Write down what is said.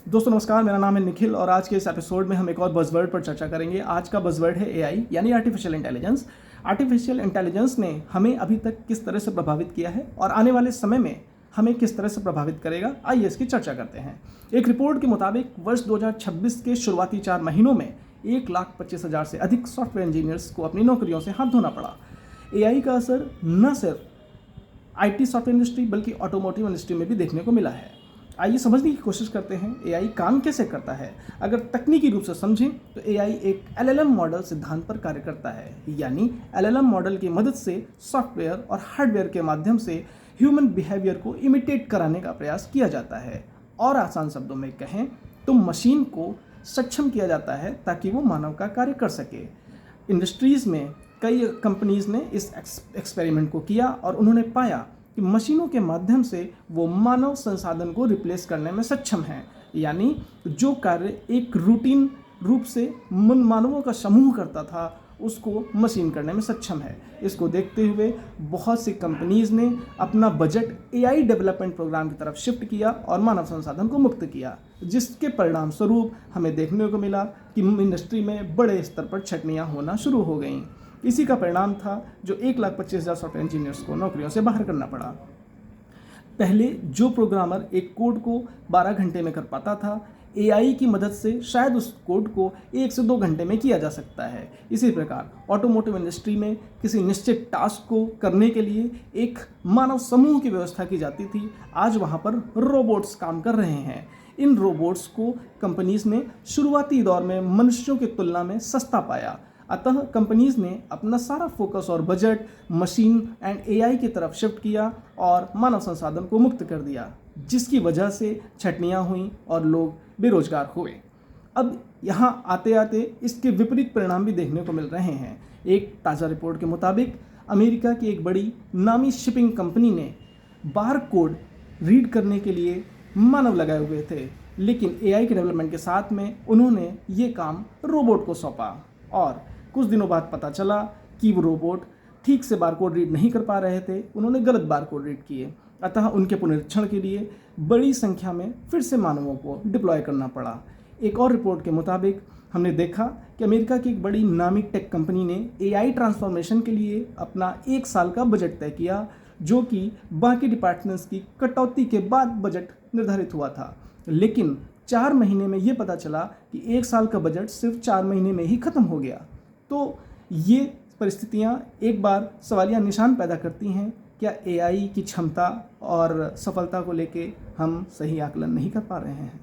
दोस्तों नमस्कार, मेरा नाम है निखिल और आज के इस एपिसोड में हम एक और बज़वर्ड पर चर्चा करेंगे। आज का बज़वर्ड है एआई यानी आर्टिफिशियल इंटेलिजेंस। आर्टिफिशियल इंटेलिजेंस ने हमें अभी तक किस तरह से प्रभावित किया है और आने वाले समय में हमें किस तरह से प्रभावित करेगा, आइए इसकी चर्चा करते हैं। एक रिपोर्ट के मुताबिक वर्ष 2026 के शुरुआती 4 महीनों में 1,25,000 से अधिक सॉफ्टवेयर इंजीनियर्स को अपनी नौकरियों से हाथ धोना पड़ा। एआई का असर न सिर्फ आईटी सॉफ्टवेयर इंडस्ट्री बल्कि ऑटोमोटिव इंडस्ट्री में भी देखने को मिला है। आइए समझने की कोशिश करते हैं एआई काम कैसे करता है। अगर तकनीकी रूप से समझें तो एआई एक एलएलएम मॉडल सिद्धांत पर कार्य करता है, यानी एलएलएम मॉडल की मदद से सॉफ्टवेयर और हार्डवेयर के माध्यम से ह्यूमन बिहेवियर को इमिटेट कराने का प्रयास किया जाता है। और आसान शब्दों में कहें तो मशीन को सक्षम किया जाता है ताकि वो मानव का कार्य कर सके। इंडस्ट्रीज़ में कई कंपनीज़ ने इस एक्सपेरिमेंट को किया और उन्होंने पाया कि मशीनों के माध्यम से वो मानव संसाधन को रिप्लेस करने में सक्षम हैं, यानी जो कार्य एक रूटीन रूप से मानवों का समूह करता था उसको मशीन करने में सक्षम है। इसको देखते हुए बहुत सी कंपनीज़ ने अपना बजट एआई डेवलपमेंट प्रोग्राम की तरफ शिफ्ट किया और मानव संसाधन को मुक्त किया, जिसके परिणाम स्वरूप हमें देखने को मिला कि इंडस्ट्री में बड़े स्तर पर छटनियाँ होना शुरू हो गईं। इसी का परिणाम था जो 1,25,000 सॉफ्टवेयर इंजीनियर्स को नौकरियों से बाहर करना पड़ा। पहले जो प्रोग्रामर एक कोड को 12 घंटे में कर पाता था, एआई की मदद से शायद उस कोड को 1 से 2 घंटे में किया जा सकता है। इसी प्रकार ऑटोमोटिव इंडस्ट्री में किसी निश्चित टास्क को करने के लिए एक मानव समूह की व्यवस्था की जाती थी, आज वहाँ पर रोबोट्स काम कर रहे हैं। इन रोबोट्स को कंपनीज़ ने शुरुआती दौर में मनुष्यों की तुलना में सस्ता पाया, अतः कंपनीज़ ने अपना सारा फोकस और बजट मशीन एंड एआई की तरफ शिफ्ट किया और मानव संसाधन को मुक्त कर दिया, जिसकी वजह से छटनियाँ हुईं और लोग बेरोजगार हुए। अब यहाँ आते आते इसके विपरीत परिणाम भी देखने को मिल रहे हैं। एक ताज़ा रिपोर्ट के मुताबिक अमेरिका की एक बड़ी नामी शिपिंग कंपनी ने बार कोड रीड करने के लिए मानव लगाए हुए थे, लेकिन एआई के डेवलपमेंट के साथ में उन्होंने ये काम रोबोट को सौंपा और कुछ दिनों बाद पता चला कि वो रोबोट ठीक से बारकोड रीड नहीं कर पा रहे थे, उन्होंने गलत बारकोड रीड किए। अतः उनके पुनरीक्षण के लिए बड़ी संख्या में फिर से मानवों को डिप्लॉय करना पड़ा। एक और रिपोर्ट के मुताबिक हमने देखा कि अमेरिका की एक बड़ी नामी टेक कंपनी ने एआई ट्रांसफॉर्मेशन के लिए अपना 1 साल का बजट तय किया, जो कि बाकी डिपार्टमेंट्स की कटौती के बाद बजट निर्धारित हुआ था। लेकिन 4 महीने में ये पता चला कि 1 साल का बजट सिर्फ 4 महीने में ही ख़त्म हो गया। तो ये परिस्थितियाँ एक बार सवालिया निशान पैदा करती हैं, क्या एआई की क्षमता और सफलता को लेके हम सही आकलन नहीं कर पा रहे हैं।